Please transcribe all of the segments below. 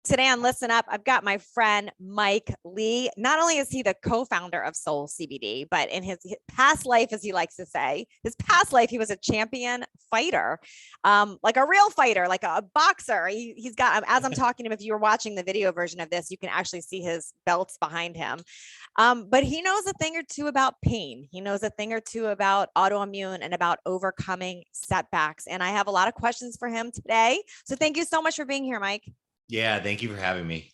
Today on Listen Up, I've got my friend Mike Lee. Not only is he the co-founder of SoulCBD, but in his past life, as he likes to say, his past life, he was a champion fighter, like a real fighter, like a boxer. He's got, as I'm talking to him, if you were watching the video version of this, you can actually see his belts behind him. But he knows a thing or two about pain. He knows a thing or two about autoimmune and about overcoming setbacks. And I have a lot of questions for him today. So thank you so much for being here, Mike. Yeah, thank you for having me.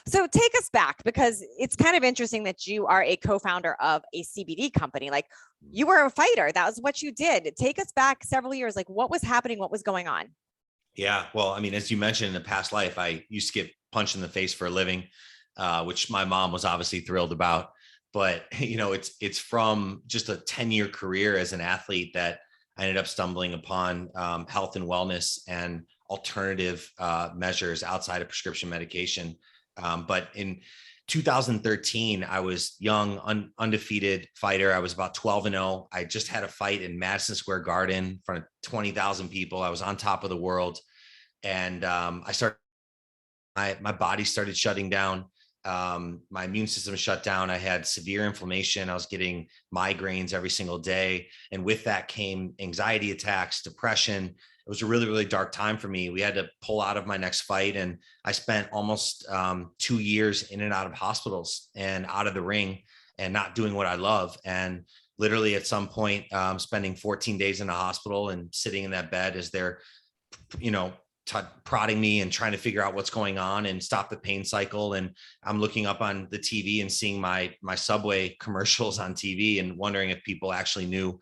So take us back, because it's kind of interesting that you are a co-founder of a CBD company. Like, you were a fighter. That was what you did. Take us back several years. Like, what was happening? What was going on? Yeah, well, I mean, as you mentioned, in the past life, I used to get punched in the face for a living, which my mom was obviously thrilled about. But, it's from just a 10-year career as an athlete that I ended up stumbling upon health and wellness and alternative measures outside of prescription medication. But in 2013, I was young, undefeated fighter. I was about 12-0. I just had a fight in Madison Square Garden in front of 20,000 people. I was on top of the world. And my body started shutting down. My immune system shut down. I had severe inflammation. I was getting migraines every single day. And with that came anxiety attacks, depression. It was a really, really dark time for me. We had to pull out of my next fight. And I spent almost 2 years in and out of hospitals and out of the ring and not doing what I love. And literally at some point, spending 14 days in the hospital and sitting in that bed as they're, prodding me and trying to figure out what's going on and stop the pain cycle. And I'm looking up on the TV and seeing my Subway commercials on TV and wondering if people actually knew,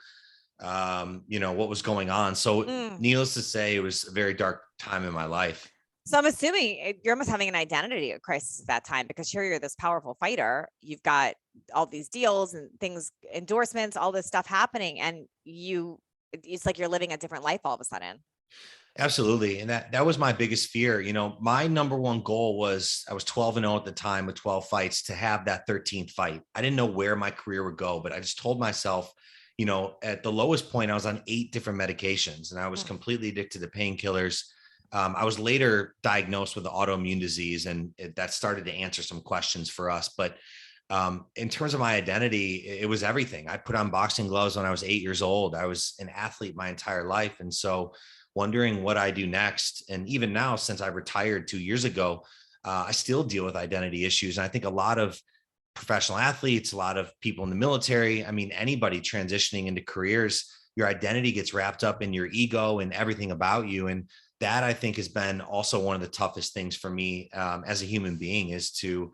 what was going on. So needless to say, it was a very dark time in my life. So I'm assuming you're almost having an identity crisis at that time, because here you're this powerful fighter. You've got all these deals and things, endorsements, all this stuff happening. And it's like you're living a different life all of a sudden. Absolutely. And that was my biggest fear. My number one goal was, I was 12-0 at the time with 12 fights, to have that 13th fight. I didn't know where my career would go, but I just told myself, at the lowest point, I was on 8 different medications and I was completely addicted to painkillers. I was later diagnosed with an autoimmune disease, and that started to answer some questions for us. But in terms of my identity, it was everything. I put on boxing gloves when I was 8 years old. I was an athlete my entire life. And so wondering what I do next. And even now, since I retired 2 years ago, I still deal with identity issues. And I think a lot of professional athletes, a lot of people in the military, I mean, anybody transitioning into careers, your identity gets wrapped up in your ego and everything about you. And that, I think, has been also one of the toughest things for me as a human being, is to,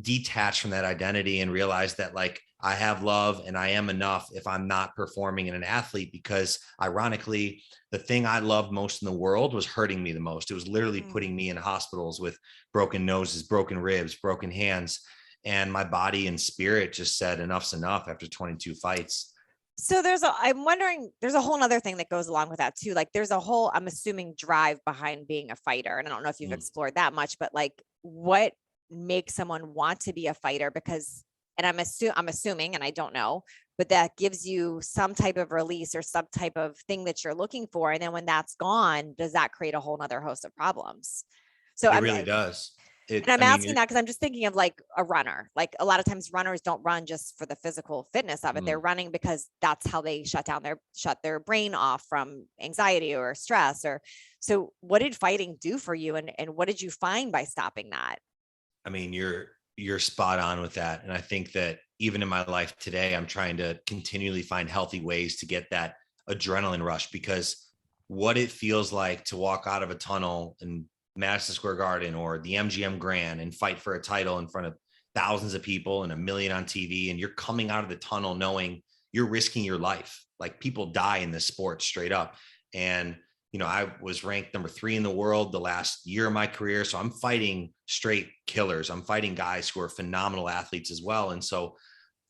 detach from that identity and realize that, like, I have love and I am enough if I'm not performing in an athlete, because ironically, the thing I loved most in the world was hurting me the most. It was literally putting me in hospitals with broken noses, broken ribs, broken hands. And my body and spirit just said, enough's enough after 22 fights. So I'm wondering, there's a whole nother thing that goes along with that too. Like, there's a whole, I'm assuming, drive behind being a fighter. And I don't know if you've explored that much, but like, what makes someone want to be a fighter? Because, and I'm assuming, and I don't know, but that gives you some type of release or some type of thing that you're looking for. And then when that's gone, does that create a whole nother host of problems? So it really does. And I'm asking that because I'm just thinking of like a runner. Like, a lot of times runners don't run just for the physical fitness of it. They're running because that's how they shut their brain off from anxiety or stress. So what did fighting do for you? And what did you find by stopping that? I mean, you're spot on with that. And I think that even in my life today, I'm trying to continually find healthy ways to get that adrenaline rush, because what it feels like to walk out of a tunnel in Madison Square Garden or the MGM Grand and fight for a title in front of thousands of people and 1 million on TV. And you're coming out of the tunnel knowing you're risking your life. Like, people die in this sport straight up. And, I was ranked number 3 in the world the last year of my career. So I'm fighting straight killers. I'm fighting guys who are phenomenal athletes as well. And so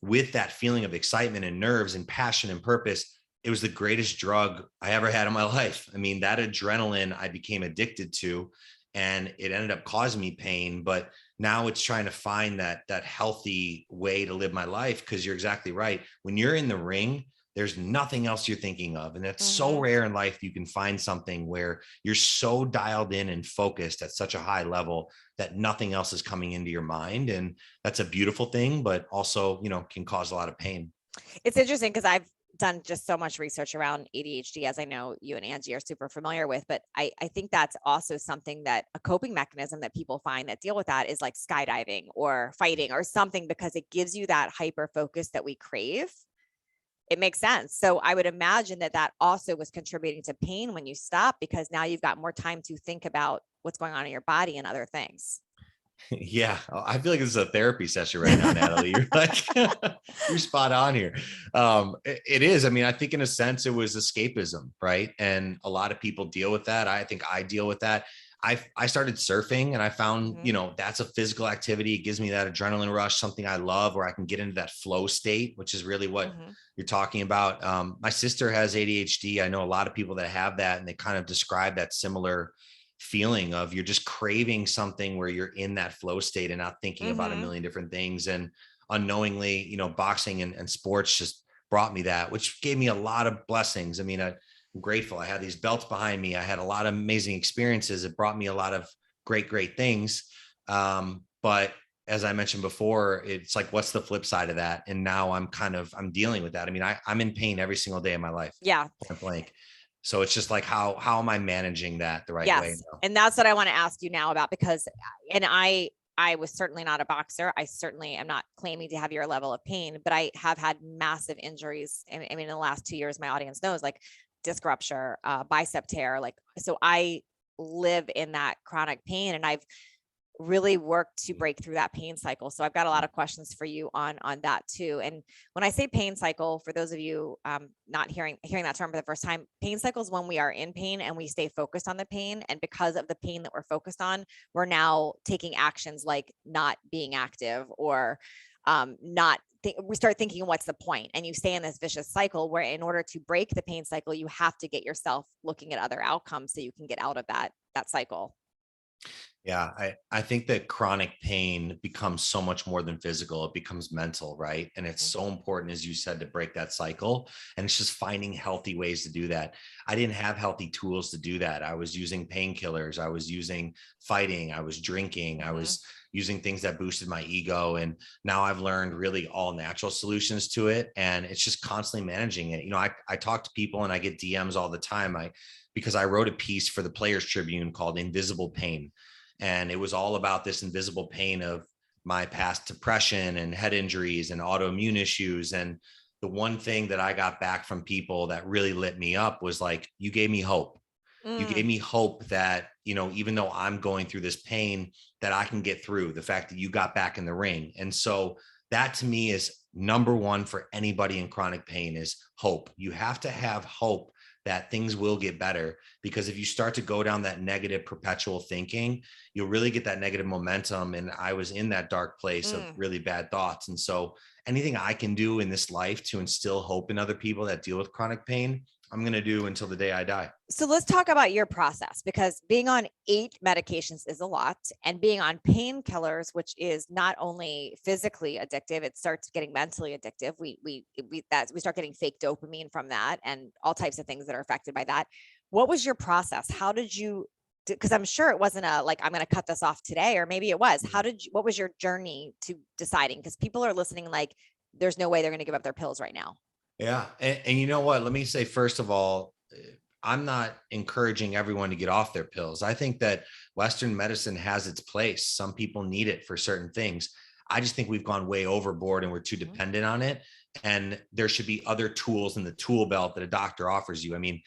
with that feeling of excitement and nerves and passion and purpose, it was the greatest drug I ever had in my life. I mean, that adrenaline I became addicted to, and it ended up causing me pain. But now it's trying to find that healthy way to live my life. Because you're exactly right. When you're in the ring, there's nothing else you're thinking of. And that's so Mhm. rare in life. You can find something where you're so dialed in and focused at such a high level that nothing else is coming into your mind. And that's a beautiful thing, but also, can cause a lot of pain. It's interesting because I've done just so much research around ADHD, as I know you and Angie are super familiar with, but I think that's also something that a coping mechanism that people find that deal with that is like skydiving or fighting or something, because it gives you that hyper focus that we crave. It makes sense. So I would imagine that that also was contributing to pain when you stop, because now you've got more time to think about what's going on in your body and other things. Yeah, I feel like this is a therapy session right now, Natalie. You're like, you're spot on here. It is. I mean, I think in a sense it was escapism, right? And a lot of people deal with that. I think I deal with that. I started surfing and I found, Mhm. that's a physical activity. It gives me that adrenaline rush, something I love, where I can get into that flow state, which is really what Mhm. you're talking about. My sister has ADHD. I know a lot of people that have that, and they kind of describe that similar feeling of you're just craving something where you're in that flow state and not thinking about a Mhm. million different things. And unknowingly, boxing and sports just brought me that, which gave me a lot of blessings. I mean, I'm grateful. I had these belts behind me. I had a lot of amazing experiences. It brought me a lot of great things. But as I mentioned before, it's like, what's the flip side of that? And now I'm dealing with that. I mean, I'm in pain every single day of my life, Yeah. point blank. So it's just like, how am I managing that the right way Yes. now? And that's what I want to ask you now about, because, and I was certainly not a boxer. I certainly am not claiming to have your level of pain, but I have had massive injuries. I mean, in the last 2 years, my audience knows, like disc rupture, bicep tear, like, so I live in that chronic pain, and I've really worked to break through that pain cycle. So I've got a lot of questions for you on that too. And when I say pain cycle, for those of you not hearing that term for the first time, pain cycle is when we are in pain and we stay focused on the pain. And because of the pain that we're focused on, we're now taking actions like not being active, or not we start thinking, what's the point? And you stay in this vicious cycle where, in order to break the pain cycle, you have to get yourself looking at other outcomes so you can get out of that cycle. Yeah, I think that chronic pain becomes so much more than physical. It becomes mental, right? And it's Mhm. so important, as you said, to break that cycle. And it's just finding healthy ways to do that. I didn't have healthy tools to do that. I was using painkillers. I was using fighting. I was drinking. I Mhm. was using things that boosted my ego. And now I've learned really all natural solutions to it. And it's just constantly managing it. I talk to people and I get DMs all the time. Because I wrote a piece for the Players Tribune called Invisible Pain. And it was all about this invisible pain of my past depression and head injuries and autoimmune issues. And the one thing that I got back from people that really lit me up was like, you gave me hope. You gave Mm. me hope that, even though I'm going through this pain, that I can get through. The fact that you got back in the ring. And so that to me is number one for anybody in chronic pain, is hope. You have to have hope that things will get better, because if you start to go down that negative perpetual thinking, you'll really get that negative momentum. And I was in that dark place of Mm. really bad thoughts. And so anything I can do in this life to instill hope in other people that deal with chronic pain, I'm going to do until the day I die. So let's talk about your process, because being on 8 medications is a lot, and being on painkillers, which is not only physically addictive, it starts getting mentally addictive. We start getting fake dopamine from that, and all types of things that are affected by that. What was your process? How did you? Because I'm sure it wasn't a like, I'm going to cut this off today, or maybe it was. What was your journey to deciding? Because people are listening, like, there's no way they're going to give up their pills right now. Yeah. And you know what? Let me say, first of all, I'm not encouraging everyone to get off their pills. I think that Western medicine has its place. Some people need it for certain things. I just think we've gone way overboard and we're too Mhm. dependent on it. And there should be other tools in the tool belt that a doctor offers you. I mean,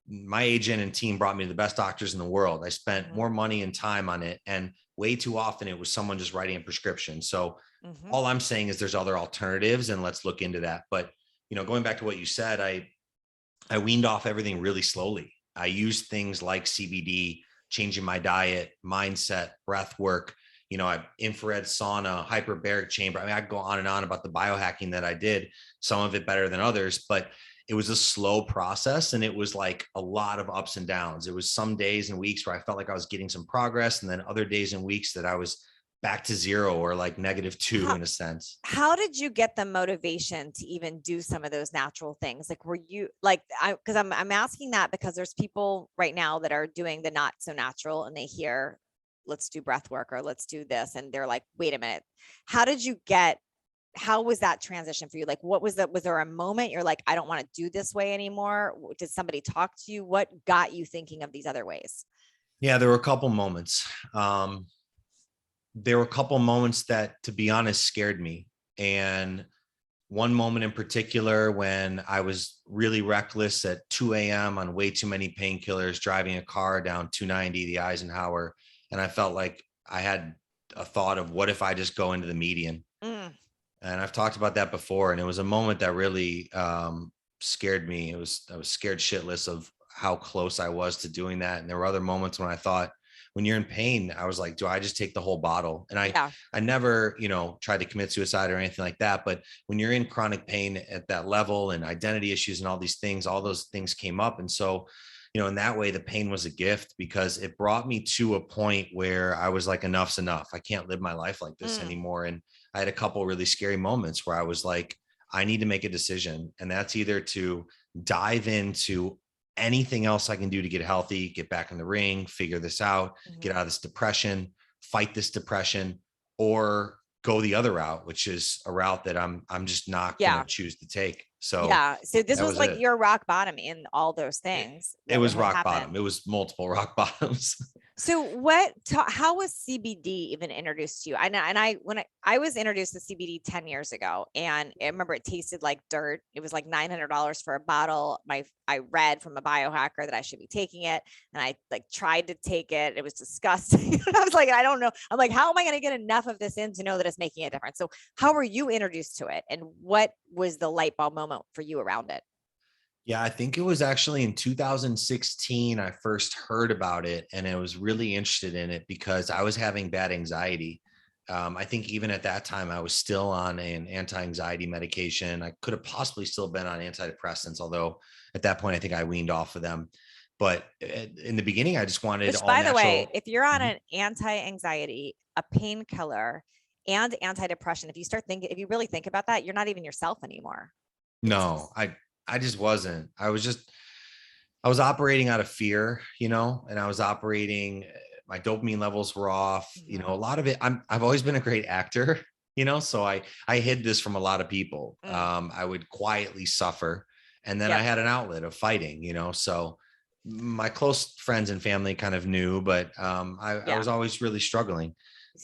my agent and team brought me to the best doctors in the world. I spent Mhm. more money and time on it. And way too often it was someone just writing a prescription. So Mhm. all I'm saying is there's other alternatives, and let's look into that. But, going back to what you said, I weaned off everything really slowly. I used things like CBD, changing my diet, mindset, breath work, I infrared sauna, hyperbaric chamber. I mean, I could go on and on about the biohacking that I did, some of it better than others, but it was a slow process, and it was like a lot of ups and downs. It was some days and weeks where I felt like I was getting some progress, and then other days and weeks that I was back to zero or like -2 in a sense. How did you get the motivation to even do some of those natural things? Like, were you like, because I'm asking that because there's people right now that are doing the not so natural and they hear, let's do breath work or let's do this. And they're like, wait a minute, how did you get, how was that transition for you? Like, what was that? Was there a moment you're like, I don't want to do this way anymore? Did somebody talk to you? What got you thinking of these other ways? Yeah, there were a couple moments. There were a couple moments that, to be honest, scared me. And one moment in particular when I was really reckless at 2 a.m. on way too many painkillers, driving a car down 290, the Eisenhower. And I felt like I had a thought of, what if I just go into the median? Mm, And I've talked about that before. And it was a moment that really scared me. I was scared shitless of how close I was to doing that. And there were other moments when I thought, when you're in pain, I was like, do I just take the whole bottle? And yeah. I never, tried to commit suicide or anything like that. But when you're in chronic pain at that level and identity issues and all these things, all those things came up. And so, in that way, the pain was a gift because it brought me to a point where I was like, enough's enough. I can't live my life like this anymore. And I had a couple really scary moments where I was like, I need to make a decision. And that's either to dive into anything else I can do to get healthy, get back in the ring, figure this out, get out of this depression, fight this depression, or go the other route, which is a route that I'm just not going to choose to take. So yeah. So this was like it. your rock bottom in all those things. It was rock bottom. It was multiple rock bottoms. So how was CBD even introduced to you? I know, and when I was introduced to CBD 10 years ago, and I remember it tasted like dirt. It was like $900 for a bottle. I read from a biohacker that I should be taking it, and I like tried to take it. It was disgusting. I was like, I don't know. I'm like, how am I going to get enough of this in to know that it's making a difference? So how were you introduced to it, and what was the light bulb moment for you around it? Yeah, I think it was actually in 2016 I first heard about it, and I was really interested in it because I was having bad anxiety. I think even at that time I was still on an anti-anxiety medication. I could have possibly still been on antidepressants, although at that point I think I weaned off of them. But in the beginning, I just wanted all by natural. the way, if you're on Mhm. an anti-anxiety, a painkiller, and antidepressant, if you really think about that, you're not even yourself anymore. No, I just wasn't. I was operating out of fear, and I was operating, my dopamine levels were off, a lot of it. I've always been a great actor, so I hid this from a lot of people. I would quietly suffer, and then I had an outlet of fighting, so my close friends and family kind of knew, but I was always really struggling.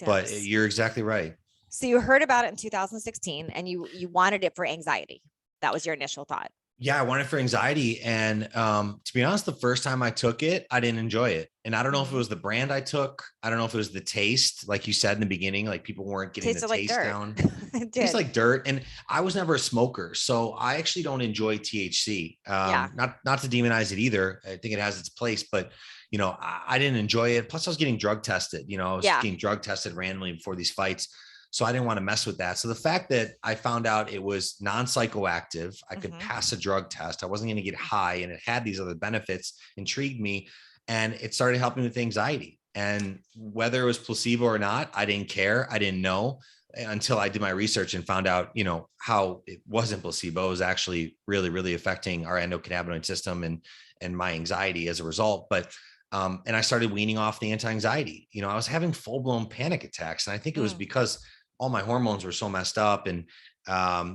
But you're exactly right. So you heard about it in 2016 and you wanted it for anxiety. That was your initial thought. Yeah, I wanted it for anxiety. And to be honest, the first time I took it, I didn't enjoy it. And I don't know if it was the brand I took. I don't know if it was the taste, like you said in the beginning, like people weren't getting the taste down. It tastes like dirt. And I was never a smoker, so I actually don't enjoy THC. Not to demonize it either. I think it has its place, but I didn't enjoy it. Plus, I was getting drug tested. I was getting drug tested randomly before these fights. So I didn't want to mess with that. So the fact that I found out it was non-psychoactive, I could pass a drug test, I wasn't going to get high, and it had these other benefits, intrigued me. And it started helping with anxiety. And whether it was placebo or not, I didn't care. I didn't know until I did my research and found out, how it wasn't placebo. It was actually really, really affecting our endocannabinoid system and my anxiety as a result. But and I started weaning off the anti-anxiety. I was having full-blown panic attacks. And I think it was because all my hormones were so messed up, and I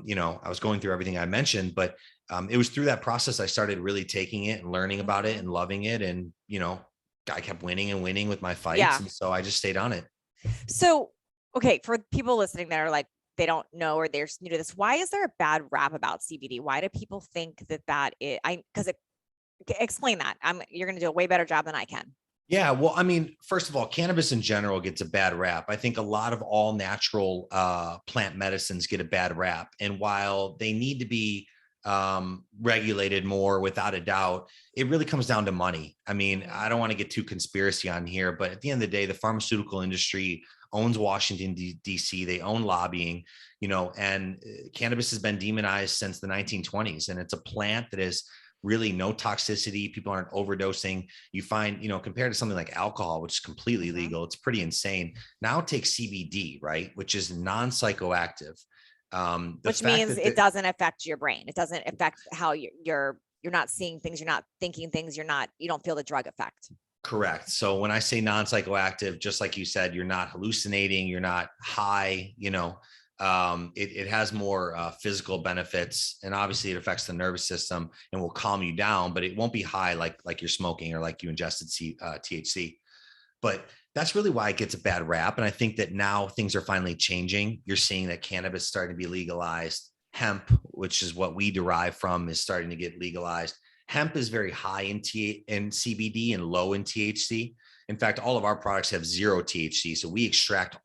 was going through everything I mentioned, but it was through that process I started really taking it and learning about it and loving it. And I kept winning and winning with my fights, and so I just stayed on it. So, okay, for people listening that are like, they don't know, or they're new to this, why is there a bad rap about CBD? Why do people think that explain that. You're going to do a way better job than I can. Yeah, well, I mean, first of all, cannabis in general gets a bad rap. I think a lot of all natural plant medicines get a bad rap. And while they need to be regulated more, without a doubt, it really comes down to money. I mean, I don't want to get too conspiracy on here, but at the end of the day, the pharmaceutical industry owns Washington, D.C. They own lobbying, and cannabis has been demonized since the 1920s. And it's a plant that is really no toxicity. People aren't overdosing. You find, compared to something like alcohol, which is completely legal, it's pretty insane. Now take CBD, right? Which is non-psychoactive. Which means it doesn't affect your brain. It doesn't affect how you're not seeing things. You're not thinking things. You don't feel the drug effect. Correct. So when I say non-psychoactive, just like you said, you're not hallucinating, you're not high, it has more physical benefits, and obviously it affects the nervous system and will calm you down, but it won't be high like you're smoking or like you ingested THC. But that's really why it gets a bad rap. And I think that now things are finally changing. You're seeing that cannabis is starting to be legalized. Hemp, which is what we derive from, is starting to get legalized. Hemp is very high in CBD and low in THC. In fact, all of our products have 0 THC. So we extract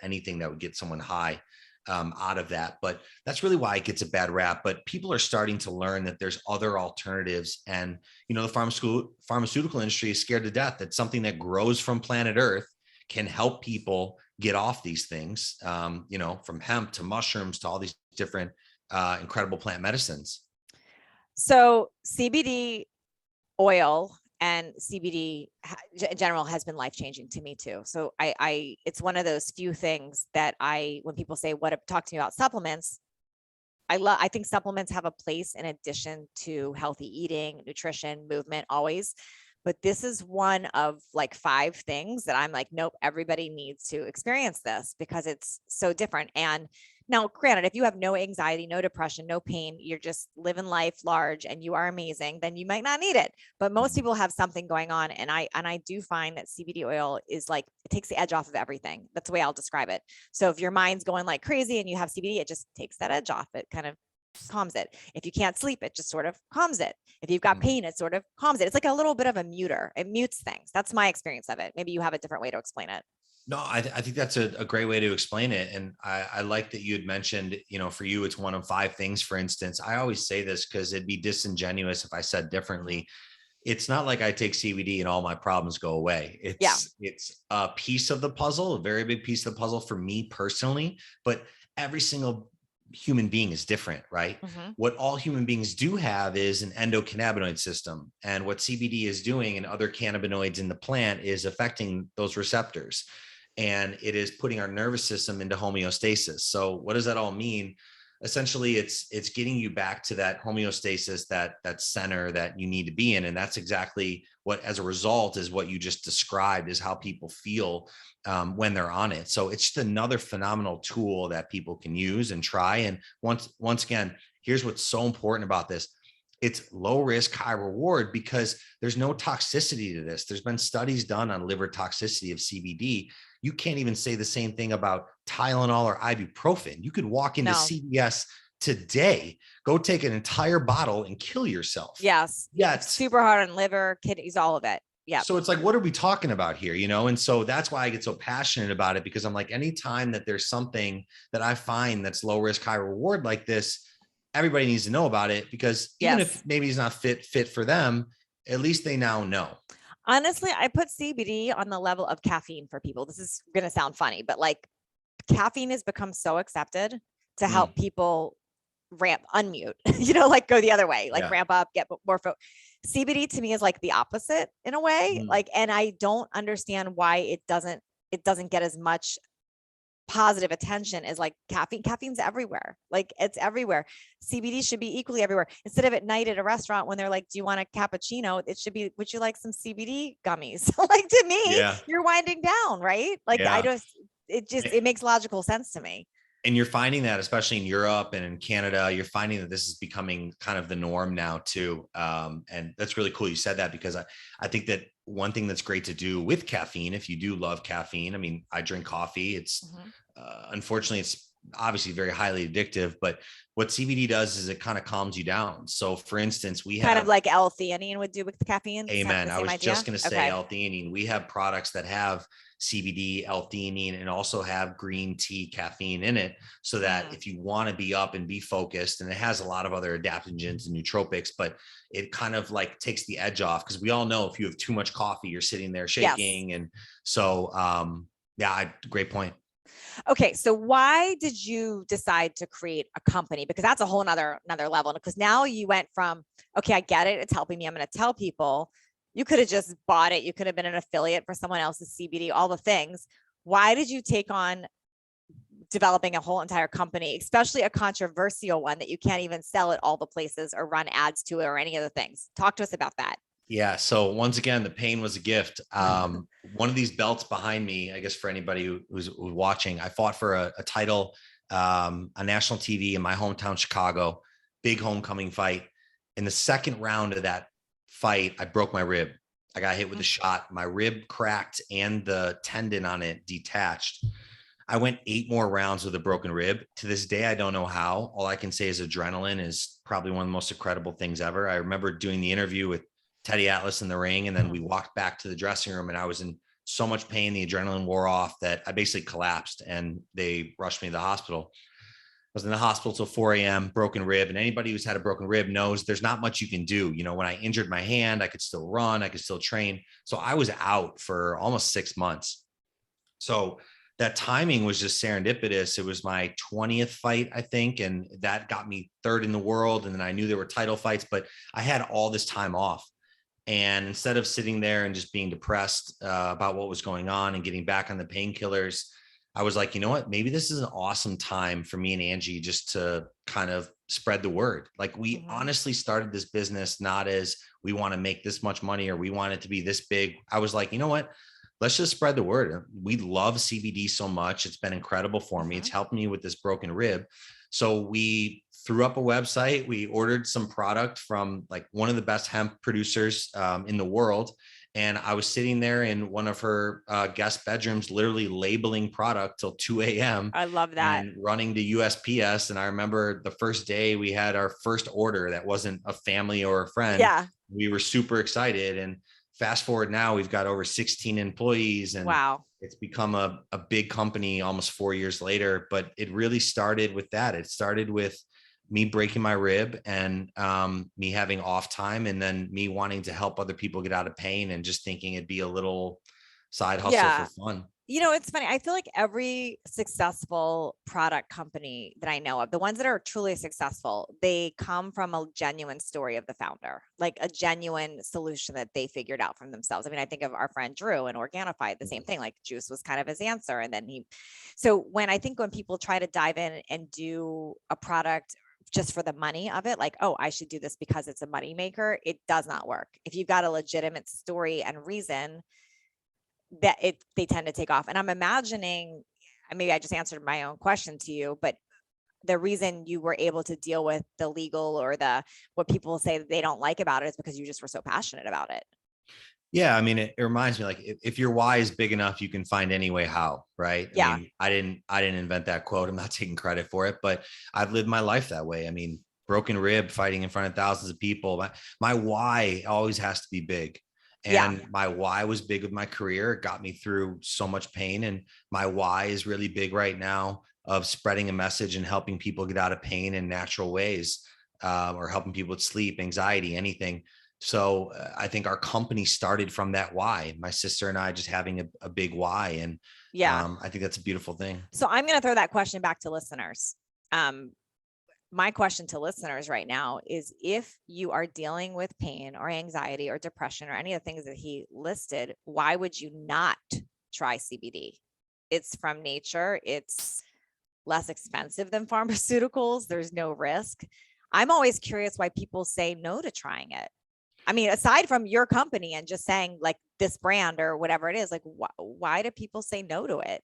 anything that would get someone high out of that. But that's really why it gets a bad rap. But people are starting to learn that there's other alternatives. And, the pharmaceutical industry is scared to death that something that grows from planet Earth can help people get off these things, from hemp to mushrooms to all these different incredible plant medicines. So CBD oil and CBD in general has been life-changing to me too. So it's one of those few things that when people say, talk to me about supplements, I think supplements have a place in addition to healthy eating, nutrition, movement, always. But this is one of like 5 things that I'm like, nope, everybody needs to experience this because it's so different. And now, granted, if you have no anxiety, no depression, no pain, you're just living life large and you are amazing, then you might not need it. But most people have something going on. And I do find that CBD oil is like, it takes the edge off of everything. That's the way I'll describe it. So if your mind's going like crazy and you have CBD, it just takes that edge off. It kind of calms it. If you can't sleep, it just sort of calms it. If you've got pain, it sort of calms it. It's like a little bit of a muter. It mutes things. That's my experience of it. Maybe you have a different way to explain it. No, I think that's a great way to explain it. And I like that you had mentioned, for you, it's one of 5 things, for instance. I always say this because it'd be disingenuous if I said differently. It's not like I take CBD and all my problems go away. It's a piece of the puzzle, a very big piece of the puzzle for me personally, but every single human being is different, right? What all human beings do have is an endocannabinoid system. And what CBD is doing and other cannabinoids in the plant is affecting those receptors. And it is putting our nervous system into homeostasis. So what does that all mean? Essentially, it's getting you back to that homeostasis, that center that you need to be in. And that's exactly what, as a result, is what you just described, is how people feel when they're on it. So it's just another phenomenal tool that people can use and try. And once again, here's what's so important about this. It's low risk, high reward because there's no toxicity to this. There's been studies done on liver toxicity of CBD. You can't even say the same thing about Tylenol or ibuprofen. You could walk into CVS today, go take an entire bottle and kill yourself. Yes. It's super hard on liver, kidneys, all of it. Yeah. So it's like, what are we talking about here? And so that's why I get so passionate about it, because I'm like, anytime that there's something that I find that's low risk, high reward like this, everybody needs to know about it, because even if maybe it's not fit for them, at least they now know. Honestly, I put CBD on the level of caffeine for people. This is going to sound funny, but like caffeine has become so accepted to help people unmute, like go the other way, like ramp up, get more CBD to me is like the opposite in a way. And I don't understand why it doesn't get as much positive attention as like caffeine. Caffeine's everywhere. Like it's everywhere. CBD should be equally everywhere. Instead of at night at a restaurant when they're like, do you want a cappuccino? It should be, would you like some CBD gummies? Like to me, you're winding down, right? Like it makes logical sense to me. And you're finding that, especially in Europe and in Canada, you're finding that this is becoming kind of the norm now too. And that's really cool you said that, because I think that one thing that's great to do with caffeine, if you do love caffeine, I mean, I drink coffee. It's unfortunately, it's obviously very highly addictive, but what CBD does is it kind of calms you down. So for instance, we have kind of like L-theanine would do with the caffeine. Amen. I was just going to say L-theanine. We have products that have CBD, L-theanine, and also have green tea caffeine in it, so that if you want to be up and be focused, and it has a lot of other adaptogens and nootropics, but it kind of like takes the edge off, because we all know if you have too much coffee, you're sitting there shaking. And so, great point. Okay. So why did you decide to create a company? Because that's a whole another level. Because now you went from, okay, I get it. It's helping me. I'm going to tell people. You could have just bought it. You could have been an affiliate for someone else's CBD, all the things. Why did you take on developing a whole entire company, especially a controversial one that you can't even sell at all the places or run ads to it or any of the things? Talk to us about that. Yeah. So once again, the pain was a gift. One of these belts behind me, I guess for anybody who's watching, I fought for a title on national TV in my hometown, Chicago, big homecoming fight. In the second round of that fight, I broke my rib. I got hit with a shot. My rib cracked and the tendon on it detached. I went 8 more rounds with a broken rib. To this day, I don't know how. All I can say is adrenaline is probably one of the most incredible things ever. I remember doing the interview with Teddy Atlas in the ring, and then we walked back to the dressing room, and I was in so much pain. The adrenaline wore off that I basically collapsed, and they rushed me to the hospital. I was in the hospital till 4 a.m., broken rib. And anybody who's had a broken rib knows there's not much you can do. You know, when I injured my hand, I could still run, I could still train. So I was out for almost 6 months. So that timing was just serendipitous. It was my 20th fight, I think, and that got me 3rd in the world. And then I knew there were title fights, but I had all this time off. And instead of sitting there and just being depressed about what was going on and getting back on the painkillers, I was like, you know what, maybe this is an awesome time for me and Angie just to kind of spread the word. Like we honestly started this business not as we want to make this much money or we want it to be this big. I was like, you know what, let's just spread the word. We love CBD so much. It's been incredible for me. It's helped me with this broken rib. So we threw up a website. We ordered some product from like one of the best hemp producers in the world. And I was sitting there in one of her guest bedrooms, literally labeling product till 2 a.m. I love that. And running to USPS. And I remember the first day we had our first order that wasn't a family or a friend. Yeah. We were super excited. And fast forward now, we've got over 16 employees, and wow, it's become a big company almost 4 years later. But it really started with that. It started with me breaking my rib and me having off time, and then me wanting to help other people get out of pain and just thinking it'd be a little side hustle for fun. You know, it's funny. I feel like every successful product company that I know of, the ones that are truly successful, they come from a genuine story of the founder, like a genuine solution that they figured out from themselves. I mean, I think of our friend Drew and Organifi, the same thing, like juice was kind of his answer. And then so when people try to dive in and do a product just for the money of it, like, oh, I should do this because it's a money maker, it does not work. If you've got a legitimate story and reason, they tend to take off. And I'm imagining, maybe I just answered my own question to you, but the reason you were able to deal with the legal or what people say that they don't like about it is because you just were so passionate about it. Yeah. I mean, it reminds me, like, if your why is big enough, you can find any way how, right? Yeah. I mean, I didn't invent that quote. I'm not taking credit for it, but I've lived my life that way. I mean, broken rib, fighting in front of thousands of people. My why always has to be big. And my why was big with my career. It got me through so much pain. And my why is really big right now of spreading a message and helping people get out of pain in natural ways, or helping people with sleep, anxiety, anything. So I think our company started from that why. My sister and I just having a big why. And I think that's a beautiful thing. So I'm going to throw that question back to listeners. My question to listeners right now is, if you are dealing with pain or anxiety or depression or any of the things that he listed, why would you not try CBD? It's from nature. It's less expensive than pharmaceuticals. There's no risk. I'm always curious why people say no to trying it. I mean, aside from your company and just saying like this brand or whatever it is, like why do people say no to it?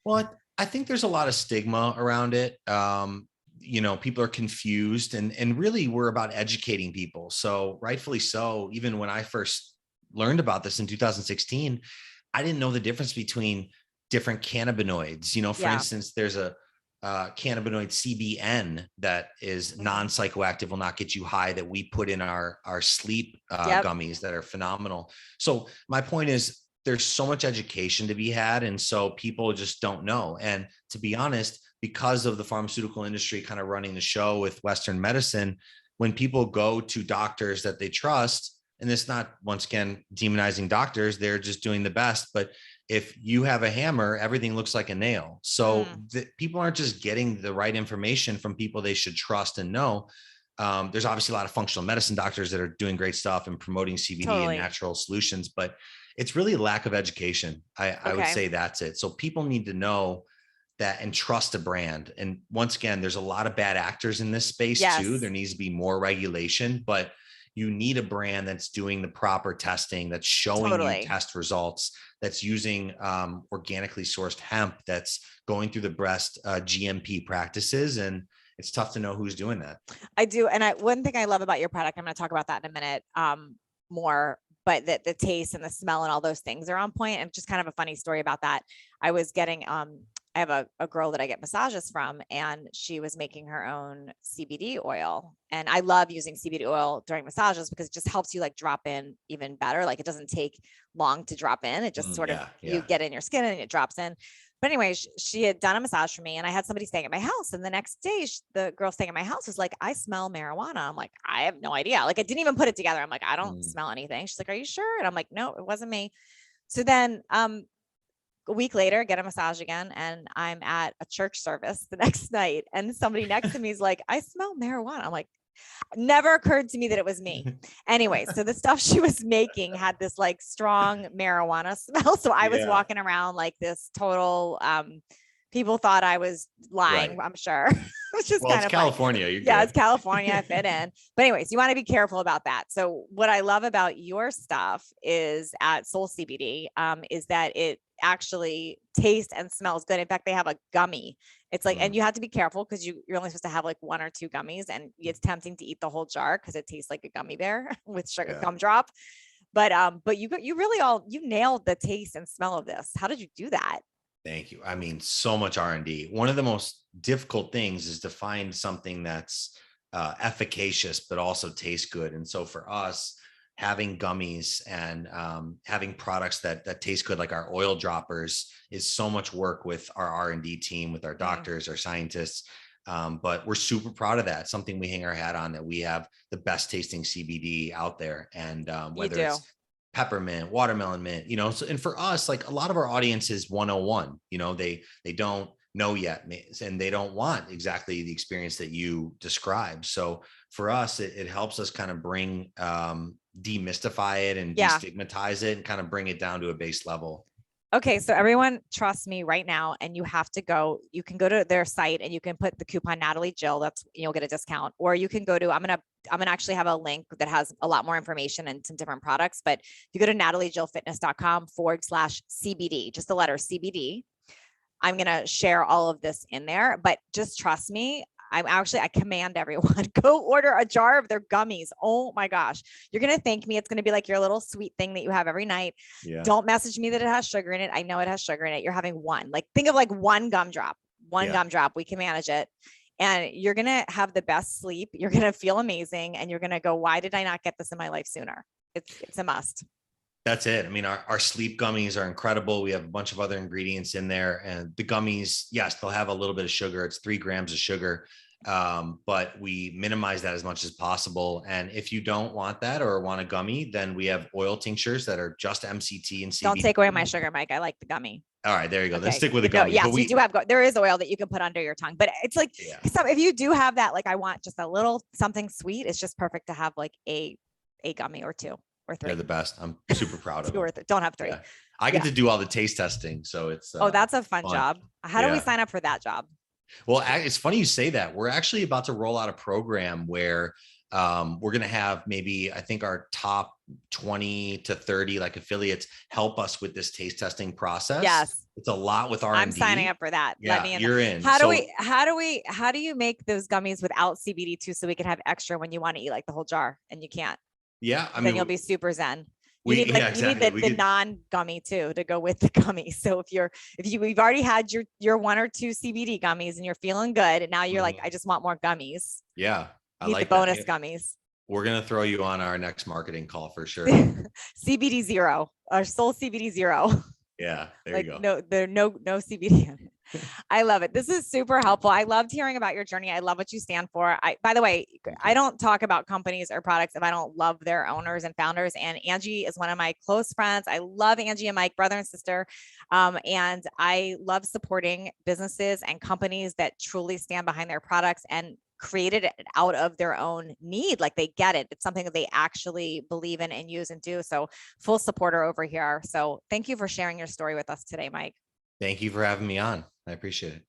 Well, I think there's a lot of stigma around it. People are confused, and really we're about educating people. So rightfully so, even when I first learned about this in 2016, I didn't know the difference between different cannabinoids. For instance, there's a cannabinoid CBN that is non-psychoactive, will not get you high, that we put in our sleep gummies that are phenomenal. So my point is, there's so much education to be had. And so people just don't know. And to be honest, because of the pharmaceutical industry kind of running the show with Western medicine, when people go to doctors that they trust, and it's not, once again, demonizing doctors, they're just doing the best, but if you have a hammer, everything looks like a nail. So people aren't just getting the right information from people they should trust and know. There's obviously a lot of functional medicine doctors that are doing great stuff and promoting CBD and natural solutions, but it's really a lack of education. I would say that's it. So people need to know that and trust a brand. And once again, there's a lot of bad actors in this space too. There needs to be more regulation, but you need a brand that's doing the proper testing, that's showing you test results, that's using organically sourced hemp, that's going through the best GMP practices. And it's tough to know who's doing that. I do. And one thing I love about your product, I'm going to talk about that in a minute more, but the taste and the smell and all those things are on point. And just kind of a funny story about that. I was getting, I have a girl that I get massages from, and she was making her own CBD oil. And I love using CBD oil during massages because it just helps you like drop in even better. Like it doesn't take long to drop in. It just sort of, you get in your skin and it drops in. But anyway, she had done a massage for me, and I had somebody staying at my house. And the next day, the girl staying at my house was like, I smell marijuana. I'm like, I have no idea. Like, I didn't even put it together. I'm like, I don't smell anything. She's like, are you sure? And I'm like, no, it wasn't me. So then, a week later, get a massage again. And I'm at a church service the next night. And somebody next to me is like, I smell marijuana. I'm like, never occurred to me that it was me. Anyway, so the stuff she was making had this like strong marijuana smell. So I was walking around like this total, people thought I was lying, I'm sure. It's just kind of California. It's California. I fit in. But anyways, you want to be careful about that. So what I love about your stuff is at SoulCBD, is that it actually tastes and smells good. In fact, they have a gummy. It's like, and you have to be careful because you're only supposed to have like 1 or 2 gummies, and it's tempting to eat the whole jar because it tastes like a gummy bear with sugar gumdrop. But you really you nailed the taste and smell of this. How did you do that? Thank you. I mean, so much R&D. One of the most difficult things is to find something that's efficacious, but also tastes good. And so for us, having gummies and having products that taste good, like our oil droppers, is so much work with our R&D team, with our doctors, our scientists. But we're super proud of that. Something we hang our hat on, that we have the best tasting CBD out there. And whether it's peppermint, watermelon mint, so, and for us, like a lot of our audience is 101, they don't know yet, and they don't want exactly the experience that you described. So for us, it helps us kind of bring, demystify it and destigmatize it and kind of bring it down to a base level. Okay. So everyone, trust me right now. And you can go to their site and you can put the coupon Natalie Jill, you'll get a discount, or you can go to, I'm going to actually have a link that has a lot more information and some different products, but if you go to nataliejillfitness.com/CBD, just the letter CBD, I'm going to share all of this in there, but just trust me. I command everyone, go order a jar of their gummies. Oh my gosh. You're going to thank me. It's going to be like your little sweet thing that you have every night. Don't message me that it has sugar in it. I know it has sugar in it. You're having one, like think of like one gumdrop, gumdrop. We can manage it. And you're going to have the best sleep. You're going to feel amazing. And you're going to go, why did I not get this in my life sooner? It's a must. That's it. I mean, our sleep gummies are incredible. We have a bunch of other ingredients in there, and the gummies, yes, they'll have a little bit of sugar. It's 3 grams of sugar. But we minimize that as much as possible. And if you don't want that or want a gummy, then we have oil tinctures that are just MCT and CBD. Don't take away my sugar, Mike. I like the gummy. All right, there you go. Okay. Let's stick with the gummy. Yes, you do have, there is oil that you can put under your tongue, but it's like, if you do have that, like I want just a little something sweet, it's just perfect to have like a gummy or 2 or 3. They're the best. I'm super proud of 2 or 3. Don't have 3. Yeah. I get to do all the taste testing. So it's, that's a fun job. How do we sign up for that job? Well, it's funny you say that. We're actually about to roll out a program where we're going to have maybe, I think, our top 20 to 30 like affiliates help us with this taste testing process. Yes. It's a lot with R&D. I'm signing up for that. Yeah, let me in. You're in. How do you make those gummies without CBD too, so we can have extra when you want to eat like the whole jar and you can't? Yeah. Then you'll be super zen. You need the non-gummy too to go with the gummy. So we've already had your 1 or 2 CBD gummies and you're feeling good, and now you're like, I just want more gummies. Yeah, I like the bonus gummies. We're gonna throw you on our next marketing call for sure. CBD 0, our SoulCBD 0. Yeah, there you go. No CBD. I love it. This is super helpful. I loved hearing about your journey. I love what you stand for. By the way, I don't talk about companies or products if I don't love their owners and founders. And Angie is one of my close friends. I love Angie and Mike, brother and sister. And I love supporting businesses and companies that truly stand behind their products and created it out of their own need. Like they get it. It's something that they actually believe in and use and do. So full supporter over here. So thank you for sharing your story with us today, Mike. Thank you for having me on. I appreciate it.